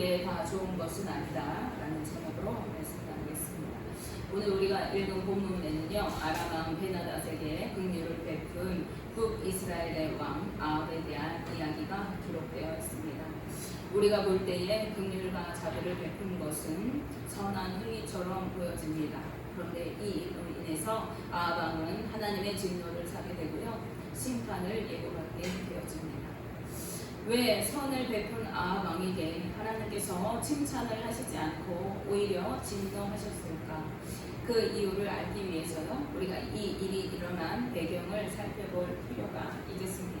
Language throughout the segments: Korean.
게 다 좋은 것은 아니다 라는 제목으로 말씀 나누겠습니다. 오늘 우리가 읽은 본문에는요, 아람 왕 베나닷에게 긍휼을 베푼 북이스라엘의 왕 아합에 대한 이야기가 기록되어 있습니다. 우리가 볼 때에 긍휼과 자비를 베푼 것은 선한 행위처럼 보여집니다. 그런데 이 일로 인해서 아합 왕은 하나님의 진노를 사게 되고요, 심판을 예고받게 되어집니다. 왜 선을 베푼 아합 왕에게 하나님께서 칭찬을 하시지 않고 오히려 진노하셨을까? 그 이유를 알기 위해서요, 우리가 이 일이 일어난 배경을 살펴볼 필요가 있겠습니다.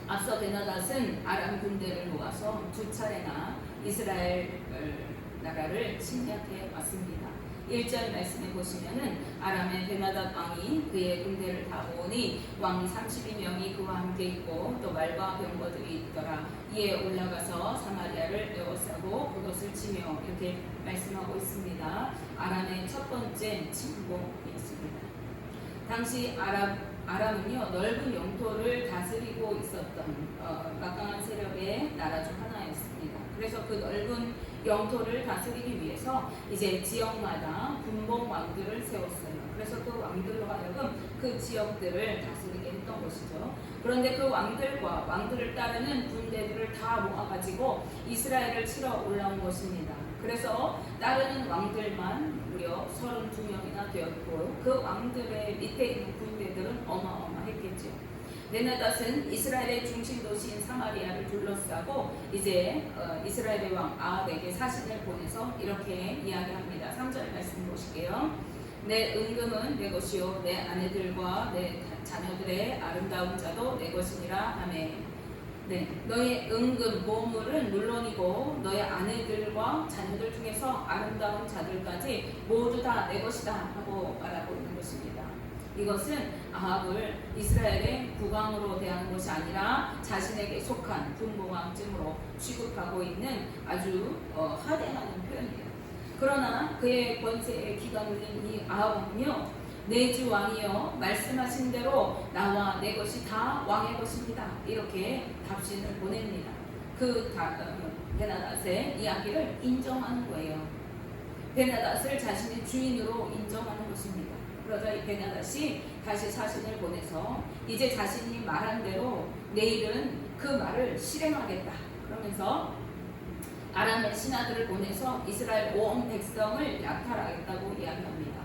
앞서 베나닷은 아람 군대를 모아서 두 차례나 이스라엘 나라를 침략해 왔습니다. 1절 말씀에 보시면은 아람의 베나닷 왕이 그의 군대를 다 모으니 왕 32명이 그와 함께 있고 또 말과 병거들이 있더라. 이에 올라가서 사마리아를 에워싸고 그것을 치며 이렇게 말씀하고 있습니다. 아람의 첫 번째 침공이었습니다. 당시 아람은요, 넓은 영토를 다스리고 있었던 막강한 세력의 나라 중 하나였습니다. 그래서 그 넓은 영토를 다스리기 위해서 이제 지역마다 분봉 왕들을 세웠어요. 그래서 그 왕들로 하여금 그 지역들을 다스리게 했던 것이죠. 그런데 그 왕들을 따르는 군대들을 다 모아가지고 이스라엘을 치러 올라온 것입니다. 그래서 따르는 왕들만 무려 32명이나 되었고 그 왕들의 밑에 있는 군대들은 어마어마했겠죠. 베나닷은 이스라엘의 중심 도시인 사마리아를 둘러싸고 이제 이스라엘의 왕 아합에게 사신을 보내서 이렇게 이야기합니다. 3절 말씀 보실게요. 내 은금은 내 것이요 내 아내들과 내 자녀들의 아름다운 자도 내 것이니라 하매. 네, 너의 은금 보물은 물론이고 너의 아내들과 자녀들 중에서 아름다운 자들까지 모두 다 내 것이다 하고 말하고 있는 것입니다. 이것은 아합을 이스라엘의 국왕으로 대하는 것이 아니라 자신에게 속한 분봉왕쯤으로 취급하고 있는 아주 하대하는 표현이에요. 그러나 그의 권세에 기가 눌린 이 아합은요, 내 주 왕이여 말씀하신 대로 나와 내 것이 다 왕의 것입니다. 이렇게 답신을 보냅니다. 그 베나닷의 이야기를 인정하는 거예요. 베나닷을 자신의 주인으로 인정하는 것입니다. 그러자 이 베나닷이 다시 사신을 보내서 이제 자신이 말한 대로 내일은 그 말을 실행하겠다. 그러면서 아람의 신하들을 보내서 이스라엘 온 백성을 약탈하겠다고 이야기합니다.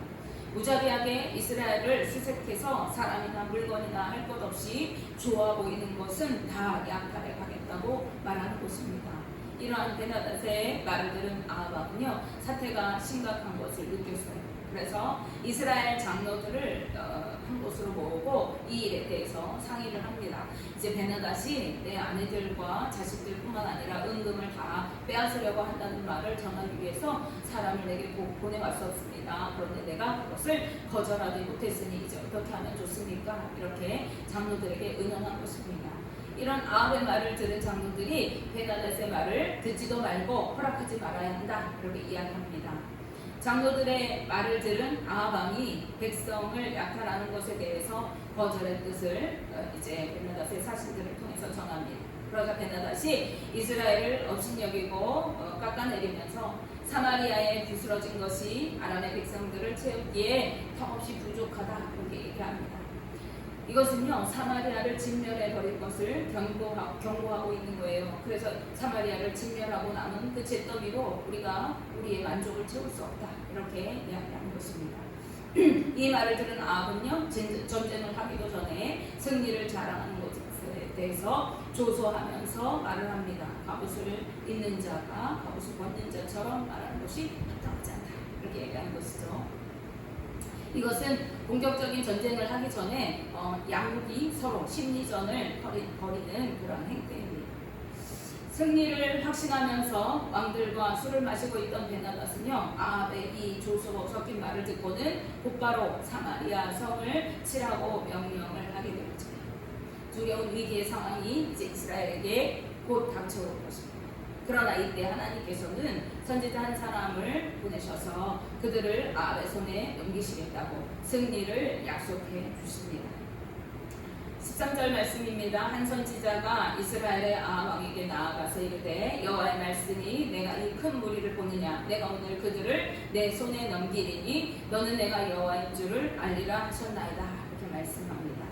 무자비하게 이스라엘을 수색해서 사람이나 물건이나 할 것 없이 좋아 보이는 것은 다 약탈해 가겠다고 말하는 것입니다. 이러한 베나닷의 말을 들은 아합은요, 사태가 심각한 것을 느꼈어요. 그래서 이스라엘 장로들을 한 곳으로 모으고 이 일에 대해서 상의를 합니다. 이제 베나닷이 내 아내들과 자식들뿐만 아니라 은금을 다 빼앗으려고 한다는 말을 전하기 위해서 사람을 내게 보내왔었습니다. 그런데 내가 그것을 거절하지 못했으니 이제 어떻게 하면 좋습니까? 이렇게 장로들에게 의논한 것입니다. 이런 아합의 말을 들은 장로들이 베나닷의 말을 듣지도 말고 허락하지 말아야 한다. 이렇게 이야기합니다. 장로들의 말을 들은 아합 왕이 백성을 약탈하는 것에 대해서 거절의 뜻을 이제 베나닷의 사신들을 통해서 전합니다. 그러자 베나닷이 이스라엘을 업신여기고 깎아내리면서 사마리아에 부스러진 것이 아람의 백성들을 채우기에 턱없이 부족하다 이렇게 얘기합니다. 이것은요, 사마리아를 진멸해 버릴 것을 경고하고 있는 거예요. 그래서 사마리아를 진멸하고 남은 그 잿더미로 우리가 우리의 만족을 채울 수 없다 이렇게 이야기하는 것입니다. 이 말을 들은 아합은요, 전쟁을 하기도 전에 승리를 자랑하는 것에 대해서 조소하면서 말을 합니다. 갑옷을 입는 자가 갑옷을 벗는 자처럼 말하는 것이 합당하지 않다 이렇게 얘기하는 것이죠. 이것은 본격적인 전쟁을 하기 전에 양국이 서로 심리전을 벌이는 그런 행태입니다. 승리를 확신하면서 왕들과 술을 마시고 있던 베나닷은요, 아합의 이 조소 섞인 말을 듣고는 곧바로 사마리아 성을 치라고 명령을 하게 되었죠. 두려운 위기의 상황이 이제 이스라엘에게 곧 닥쳐올 것입니다. 그러나 이때 하나님께서는 선지자 한 사람을 보내셔서 그들을 아합의 손에 넘기시겠다고 승리를 약속해 주십니다. 13절 말씀입니다. 한 선지자가 이스라엘의 아합 왕에게 나아가서 이르되 여호와의 말씀이 내가 이 큰 무리를 보느냐 내가 오늘 그들을 내 손에 넘기리니 너는 내가 여호와인 줄을 알리라 하셨나이다. 이렇게 말씀합니다.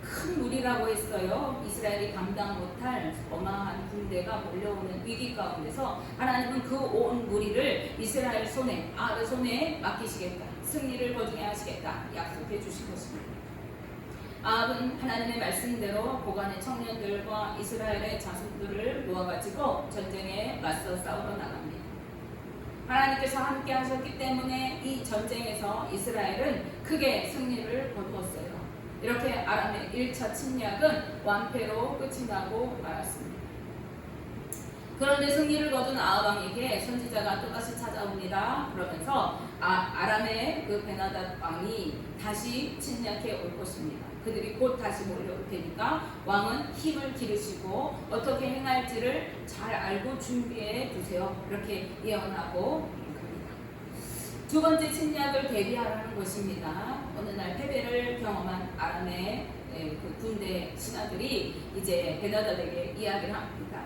큰 무리라고 했어요. 이스라엘이 감당 못할 어마한 군대가 몰려오는 위기 가운데서 하나님은 그 온 무리를 이스라엘 손에 아합의 손에 맡기시겠다. 승리를 거두게 하시겠다. 약속해 주신 것입니다. 아합은 하나님의 말씀대로 고관의 청년들과 이스라엘의 자손들을 모아가지고 전쟁에 맞서 싸우러 나갑니다. 하나님께서 함께 하셨기 때문에 이 전쟁에서 이스라엘은 크게 승리를 거두었어요. 이렇게 아람의 1차 침략은 완패로 끝이 나고 말았습니다. 그런데 승리를 거둔 아합 왕에게 선지자가 또다시 찾아옵니다. 그러면서 아람의 그 베나닷 왕이 다시 침략해 올 것입니다. 그들이 곧 다시 몰려올 테니까 왕은 힘을 기르시고 어떻게 행할지를 잘 알고 준비해 두세요. 이렇게 예언하고 갑니다. 두 번째 침략을 대비하라는 것입니다. 어느 날 패배를 경험한 아람의 그 군대 신하들이 이제 베나닷에게 이야기를 합니다.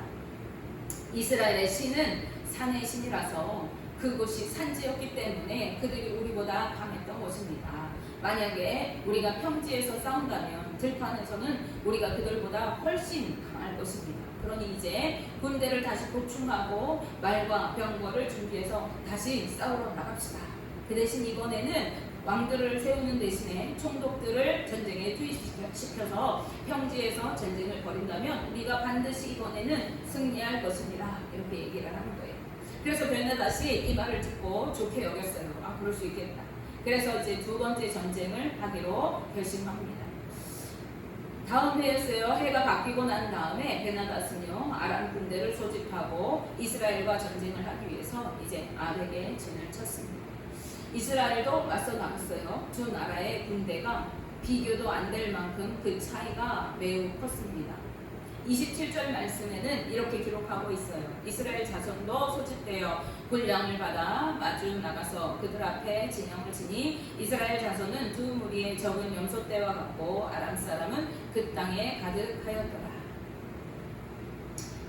이스라엘의 신은 산의 신이라서 그곳이 산지였기 때문에 그들이 우리보다 강했던 것입니다. 만약에 우리가 평지에서 싸운다면 들판에서는 우리가 그들보다 훨씬 강할 것입니다. 그러니 이제 군대를 다시 보충하고 말과 병거를 준비해서 다시 싸우러 나갑시다. 그 대신 이번에는 왕들을 세우는 대신에 총독들을 전쟁에 투입시켜서 평지에서 전쟁을 벌인다면 우리가 반드시 이번에는 승리할 것입니다. 이렇게 얘기를 하는 거예요. 그래서 베나닷이 이 말을 듣고 좋게 여겼어요. 아, 그럴 수 있겠다. 그래서 이제 두 번째 전쟁을 하기로 결심합니다. 다음 해였어요. 해가 바뀌고 난 다음에 베나닷은요 아람 군대를 소집하고 이스라엘과 전쟁을 하기 위해서 이제 아벡에 진을 쳤습니다. 이스라엘도 맞서 나갔어요. 두 나라의 군대가 비교도 안 될 만큼 그 차이가 매우 컸습니다. 27절 말씀에는 이렇게 기록하고 있어요. 이스라엘 자손도 소집되어 군량을 받아 마주 나가서 그들 앞에 진영을 치니 이스라엘 자손은 두 무리의 적은 염소떼와 같고 아람 사람은 그 땅에 가득하였더라.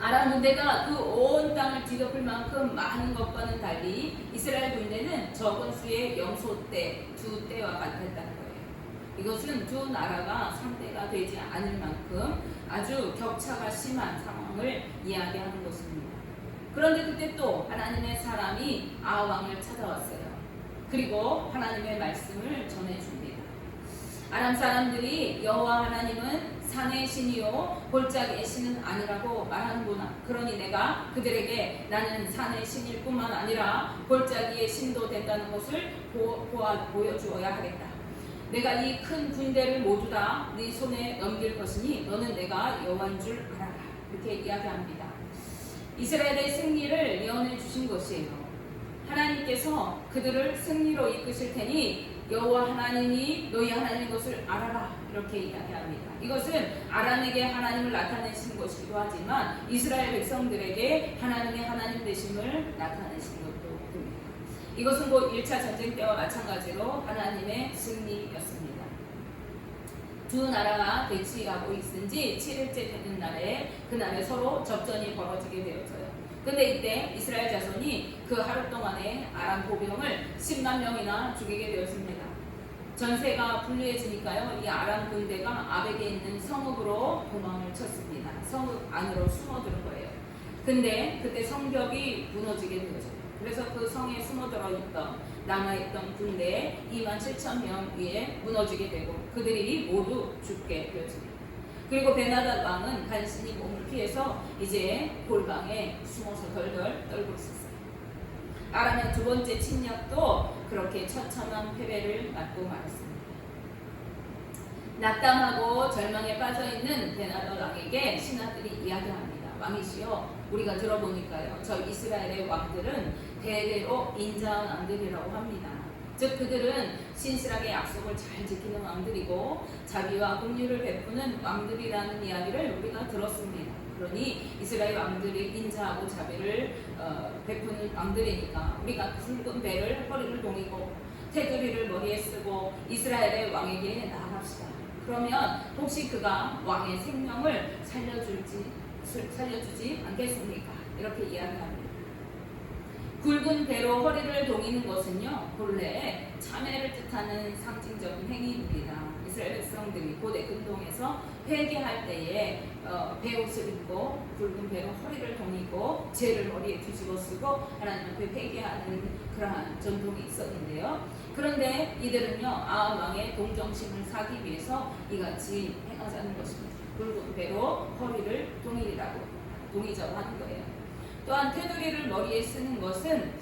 아람 군대가 그 온 땅을 뒤덮을 만큼 많은 것과는 달리 이스라엘 군대는 적은 수의 염소떼 두 떼와 같았다는 거예요. 이것은 두 나라가 상대가 되지 않을 만큼 아주 격차가 심한 상황을 이야기하는 것입니다. 그런데 그때 또 하나님의 사람이 아합 왕을 찾아왔어요. 그리고 하나님의 말씀을 전해줍니다. 아람 사람들이 여호와 하나님은 산의 신이요 골짜기의 신은 아니라고 말하는구나. 그러니 내가 그들에게 나는 산의 신일 뿐만 아니라 골짜기의 신도 된다는 것을 보여주어야 하겠다. 내가 이 큰 군대를 모두 다 네 손에 넘길 것이니 너는 내가 여호와인 줄 알아라. 이렇게 이야기합니다. 이스라엘의 승리를 예언해 주신 것이에요. 하나님께서 그들을 승리로 이끄실 테니 여호와 하나님이 너희 하나님인 것을 알아라. 이렇게 이야기합니다. 이것은 아람에게 하나님을 나타내신 것이기도 하지만 이스라엘 백성들에게 하나님의 하나님 되심을 나타내신 것도 됩니다. 이것은 곧 1차 전쟁 때와 마찬가지로 하나님의 승리였습니다. 두 나라가 대치하고 있은 지 7일째 되는 날에 그날에 서로 접전이 벌어지게 되었어요. 근데 이때 이스라엘 자손이 그 하루 동안에 아람 보병을 10만 명이나 죽이게 되었습니다. 전세가 불리해지니까요. 이 아람 군대가 아벡에 있는 성읍으로 도망을 쳤습니다. 성읍 안으로 숨어드는 거예요. 근데 그때 성벽이 무너지게 되었어요. 그래서 그 성에 숨어들어 있던 남아있던 군대 27,000명 위에 무너지게 되고 그들이 모두 죽게 되었습니다. 그리고 베나닷 왕은 간신히 몸을 피해서 이제 골방에 숨어서 덜덜 떨고 있었어요. 아람의 두 번째 침략도 그렇게 처참한 패배를 맞고 말았습니다. 낙담하고 절망에 빠져있는 베나닷 왕에게 신하들이 이야기합니다. 왕이시여, 우리가 들어보니까요, 저 이스라엘의 왕들은 대대로 인자한 왕들이라고 합니다. 즉 그들은 신실하게 약속을 잘 지키는 왕들이고 자비와 긍휼을 베푸는 왕들이라는 이야기를 우리가 들었습니다. 그러니 이스라엘 왕들이 인자하고 자비를 베푸는 왕들이니까 우리가 굵은 배를 허리를 동이고 테두리를 머리에 쓰고 이스라엘의 왕에게 나아갑시다. 그러면 혹시 그가 왕의 생명을 살려주지 않겠습니까? 이렇게 이야기합니다. 굵은 배로 허리를 동이는 것은요, 본래 참회를 뜻하는 상징적인 행위입니다. 이스라엘 백성들이 고대 근동에서 회개할 때에 베옷을 입고 굵은 배로 허리를 동이고 죄를 머리에 뒤집어 쓰고 하나님 앞에 회개하는 그러한 전통이 있었는데요. 그런데 이들은요, 아합 왕의 동정심을 사기 위해서 이같이 행하자는 것입니다. 굵은 배로 허리를 동이자고 하는 거예요. 또한 테두리를 머리에 쓰는 것은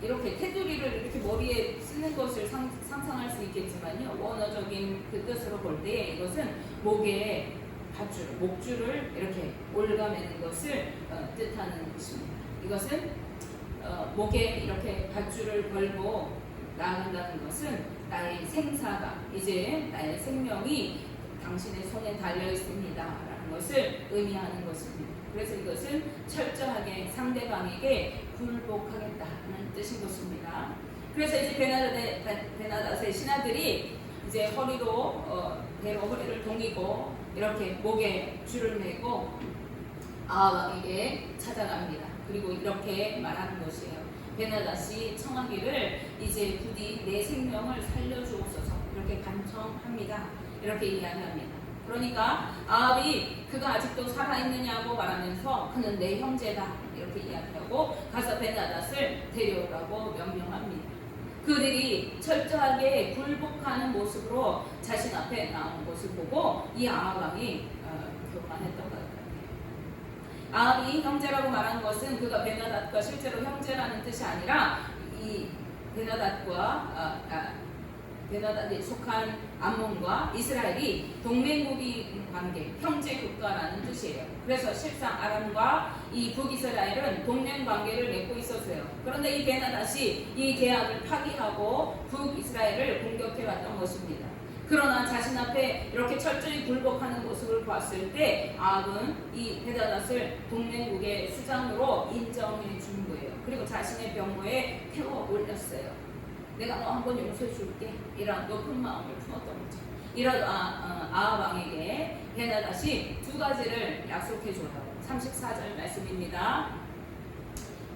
이렇게 테두리를 이렇게 머리에 쓰는 것을 상상할 수 있겠지만요, 원어적인 그 뜻으로 볼 때 이것은 목에 밧줄, 목줄을 이렇게 올가매는 것을 뜻하는 것입니다. 이것은 목에 이렇게 밧줄을 걸고 나아간다는 것은 나의 생사가, 이제 나의 생명이 당신의 손에 달려 있습니다 라는 것을 의미하는 것입니다. 그래서 이것은 철저하게 상대방에게 굴복하겠다는 뜻인 것입니다. 그래서 이제 베나닷의 신하들이 이제 배로 허리를 동이고 이렇게 목에 줄을 매고 아합 왕에게 찾아갑니다. 그리고 이렇게 말하는 것이에요. 베나닷이 청하기를 이제 부디 내 생명을 살려주옵소서, 이렇게 간청합니다. 이렇게 이야기합니다. 그러니까 아합이 그가 아직도 살아있느냐고 말하면서 그는 내 형제다 이렇게 이야기하고 가서 베나닷을 데려오라고 명령합니다. 그들이 철저하게 굴복하는 모습으로 자신 앞에 나온 것을 보고 이 아합 왕이 교만했던 것 같아요. 아합이 형제라고 말하는 것은 그가 베나닷과 실제로 형제라는 뜻이 아니라 이 베나닷에 속한 암몬과 이스라엘이 동맹국인 관계, 형제 국가라는 뜻이에요. 그래서 실상 아람과 이 북이스라엘은 동맹 관계를 맺고 있었어요. 그런데 이 베나닷이 이 계약을 파기하고 북이스라엘을 공격해 왔던 것입니다. 그러나 자신 앞에 이렇게 철저히 굴복하는 모습을 봤을 때 아합은 이 베나닷을 동맹국의 수장으로 인정해 준 거예요. 그리고 자신의 병거에 태워 올렸어요. 내가 너 한번 용서해 줄게, 이런 높은 마음을 품었던 거죠. 이런 아합 왕에게 베나닷이 두 가지를 약속해 줘요. 34절 말씀입니다.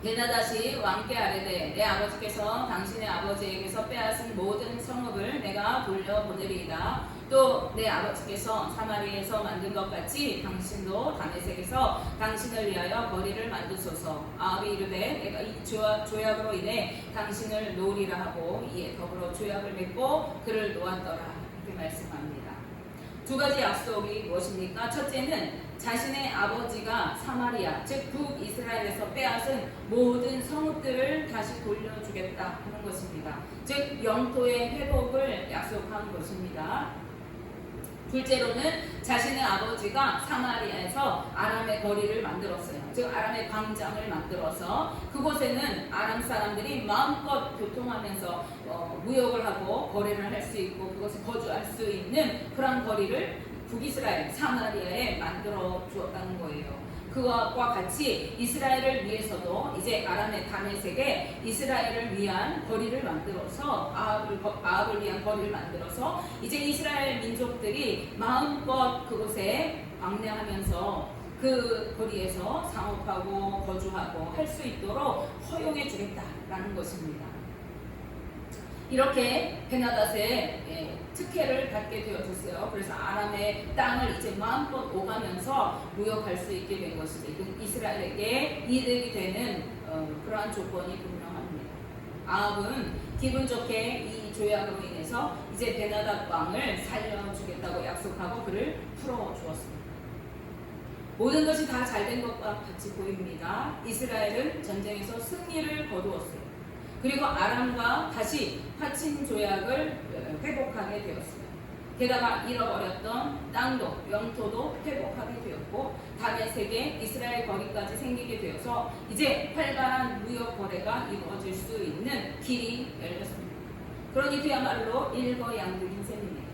베나닷이 왕께 아뢰되 내 아버지께서 당신의 아버지에게서 빼앗은 모든 성읍을 내가 돌려보내리이다. 또 내 아버지께서 사마리에서 만든 것 같이 당신도 다메섹에서 당신을 위하여 거리를 만드소서. 아합이 이르되 내가 이 조약으로 인해 당신을 놓으리라 하고 이에 더불어 조약을 맺고 그를 놓았더라. 이렇게 말씀합니다. 두 가지 약속이 무엇입니까? 첫째는 자신의 아버지가 사마리아, 즉 북이스라엘에서 빼앗은 모든 성읍들을 다시 돌려주겠다 하는 것입니다. 즉 영토의 회복을 약속한 것입니다. 둘째로는 자신의 아버지가 사마리아에서 아람의 거리를 만들었어요. 즉 아람의 광장을 만들어서 그곳에는 아람 사람들이 마음껏 교통하면서 무역을 하고 거래를 할 수 있고 그곳에 거주할 수 있는 그런 거리를 북이스라엘 사마리아에 만들어 주었다는 거예요. 그것과 같이 이스라엘을 위해서도 이제 아람의 다메섹에 이스라엘을 위한 거리를 만들어서 아합을 위한 거리를 만들어서 이제 이스라엘 민족들이 마음껏 그곳에 왕래하면서 그 거리에서 상업하고 거주하고 할 수 있도록 허용해 주겠다라는 것입니다. 이렇게 베나닷의 특혜를 받게 되어졌어요. 그래서 아람의 땅을 이제 마음껏 오가면서 무역할 수 있게 된 것이죠. 이스라엘에게 이득이 되는 그러한 조건이 분명합니다. 아합은 기분 좋게 이 조약으로 인해서 이제 베나닷 왕을 살려주겠다고 약속하고 그를 풀어주었습니다. 모든 것이 다 잘 된 것과 같이 보입니다. 이스라엘은 전쟁에서 승리를 거두었어요. 그리고 아람과 다시 파친 조약을 회복하게 되었어요. 게다가 잃어버렸던 땅도 영토도 회복하게 되었고 다메섹에 이스라엘 거리까지 생기게 되어서 이제 활발한 무역 거래가 이루어질 수 있는 길이 열렸습니다. 그러니 그야말로 일거양득인 셈입니다.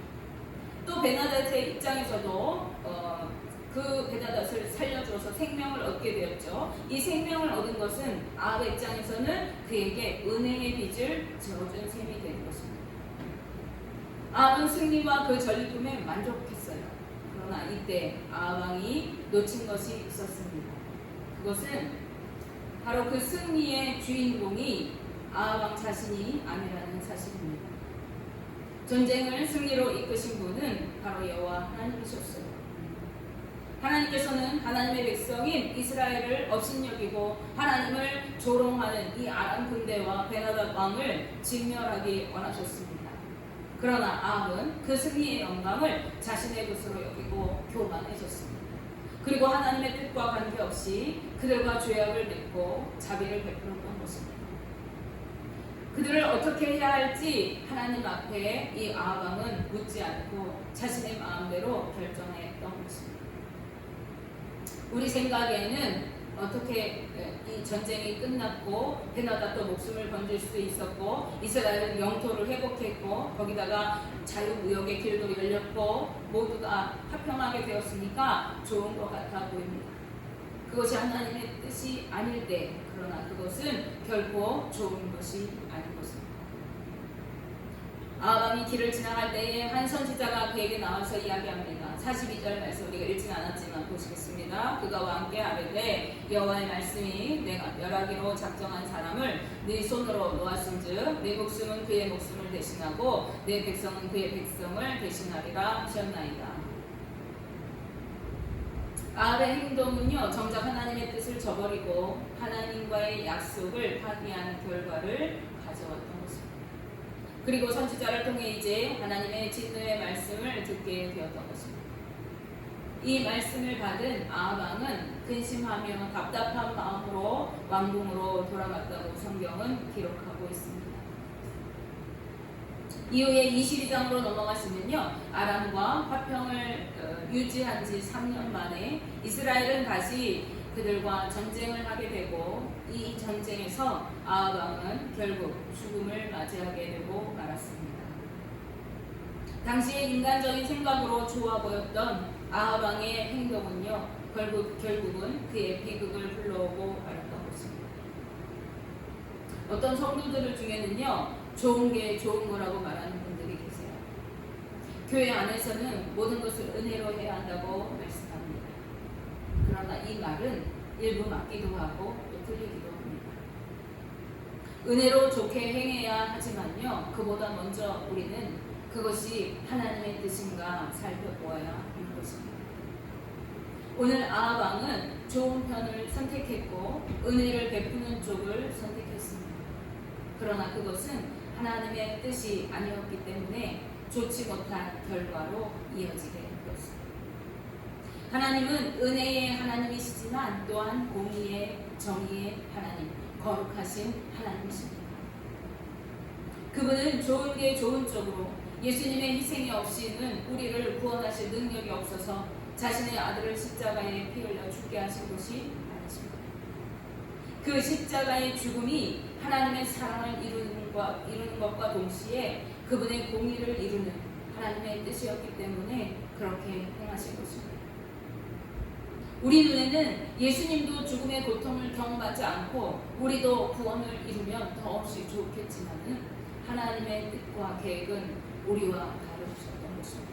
또 베나닷의 입장에서도 그 베나닷을 살려줘서 생명을 얻게 되었죠. 이 생명을 얻은 것은 아합의 입장에서는 그에게 은혜의 빚을 지어준 셈이 되는 것입니다. 아합은 승리와 그 전리품에 만족했어요. 그러나 이때 아합 왕이 놓친 것이 있었습니다. 그것은 바로 그 승리의 주인공이 아합 왕 자신이 아니라는 사실입니다. 전쟁을 승리로 이끄신 분은 바로 여호와 하나님이셨어요. 하나님께서는 하나님의 백성인 이스라엘을 업신여기고 하나님을 조롱하는 이 아람 군대와 베나닷 왕을 진멸하기 원하셨습니다. 그러나 아합은 그 승리의 영광을 자신의 것으로 여기고 교만해졌습니다. 그리고 하나님의 뜻과 관계없이 그들과 죄악을 맺고 자비를 베풀었던 것입니다. 그들을 어떻게 해야 할지 하나님 앞에 이 아합 왕은 묻지 않고 자신의 마음대로 결정했던 것입니다. 우리 생각에는 어떻게 이 전쟁이 끝났고 베나닷도 목숨을 건질 수 있었고 이스라엘은 영토를 회복했고 거기다가 자유무역의 길도 열렸고 모두가 화평하게 되었으니까 좋은 것 같아 보입니다. 그것이 하나님의 뜻이 아닐 때, 그러나 그것은 결코 좋은 것이 아닌 것입니다. 아합 왕이 길을 지나갈 때에 한 선지자가 그에게 나와서 이야기합니다. 42절 말씀 우리가 읽진 않았지만 보시겠습니다. 그가 함께 아뢰되 여호와의 말씀이 내가 멸하기로 작정한 사람을 네 손으로 놓았은즉 네 목숨은 그의 목숨을 대신하고 네 백성은 그의 백성을 대신하리라 하셨나이다. 아합의 행동은요, 정작 하나님의 뜻을 저버리고 하나님과의 약속을 파기한 결과를 가져왔던 것입니다. 그리고 선지자를 통해 이제 하나님의 진노의 말씀을 듣게 되었던 것입니다. 이 말씀을 받은 아합 왕은 근심하며 답답한 마음으로 왕궁으로 돌아갔다고 성경은 기록하고 있습니다. 이후에 22장으로 넘어가시면요, 아람과 화평을 유지한 지 3년 만에 이스라엘은 다시 그들과 전쟁을 하게 되고 이 전쟁에서 아합 왕은 결국 죽음을 맞이하게 되고 말았습니다. 당시의 인간적인 생각으로 좋아 보였던 아합 왕의 행동은요, 결국은 그의 비극을 불러오고 말았던 것입니다. 어떤 성도들 중에는요, 좋은 게 좋은 거라고 말하는 분들이 계세요. 교회 안에서는 모든 것을 은혜로 해야 한다고 말씀합니다. 그러나 이 말은 일부 맞기도 하고 또 틀리기도 합니다. 은혜로 좋게 행해야 하지만요, 그보다 먼저 우리는 그것이 하나님의 뜻인가 살펴보아야 하는 것입니다. 오늘 아합 왕은 좋은 편을 선택했고 은혜를 베푸는 쪽을 선택했습니다. 그러나 그것은 하나님의 뜻이 아니었기 때문에 좋지 못한 결과로 이어지게 되었습니다. 하나님은 은혜의 하나님이시지만 또한 공의의 정의의 하나님, 거룩하신 하나님이십니다. 그분은 좋은 게 좋은 쪽으로 예수님의 희생이 없이는 우리를 구원하실 능력이 없어서 자신의 아들을 십자가에 피 흘려 죽게 하신 것이 아니십니다. 그 십자가의 죽음이 하나님의 사랑을 이루는 것과 동시에 그분의 공의를 이루는 하나님의 뜻이었기 때문에 그렇게 행하신 것입니다. 우리 눈에는 예수님도 죽음의 고통을 경험하지 않고 우리도 구원을 이루면 더없이 좋겠지만은 하나님의 뜻과 계획은 우리와 다르셨던 것입니다.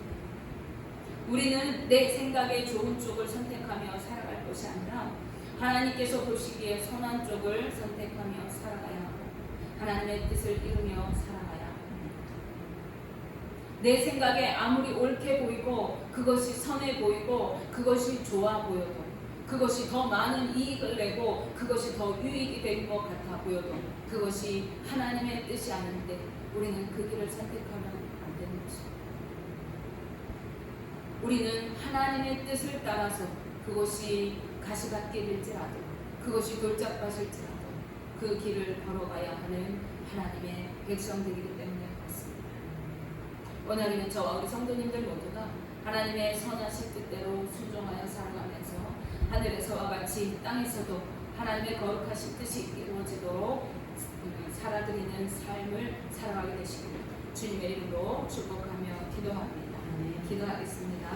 우리는 내 생각에 좋은 쪽을 선택하며 살아갈 것이 아니라 하나님께서 보시기에 선한 쪽을 선택하며 살아가야 하고 하나님의 뜻을 이루며 살아가야 합니다. 내 생각에 아무리 옳게 보이고 그것이 선해 보이고 그것이 좋아 보여도 그것이 더 많은 이익을 내고 그것이 더 유익이 된 것 같아 보여도 그것이 하나님의 뜻이 아닌데 우리는 그 길을 선택하면 안 되는 것입니다. 우리는 하나님의 뜻을 따라서 그것이 가시밭길 될지라도 그것이 돌짝밭일지라도 그 길을 걸어가야 하는 하나님의 백성들이기 때문에 그렇습니다. 오늘은 저와 우리 성도님들 모두가 하나님의 선하신 뜻대로 순종하여 살아가면서 하늘에서와 같이 땅에서도 하나님의 거룩하신 뜻이 이루어지도록 살아드리는 삶을 살아가게 되시기를 주님의 이름으로 축복하며 기도합니다. 기도하겠습니다.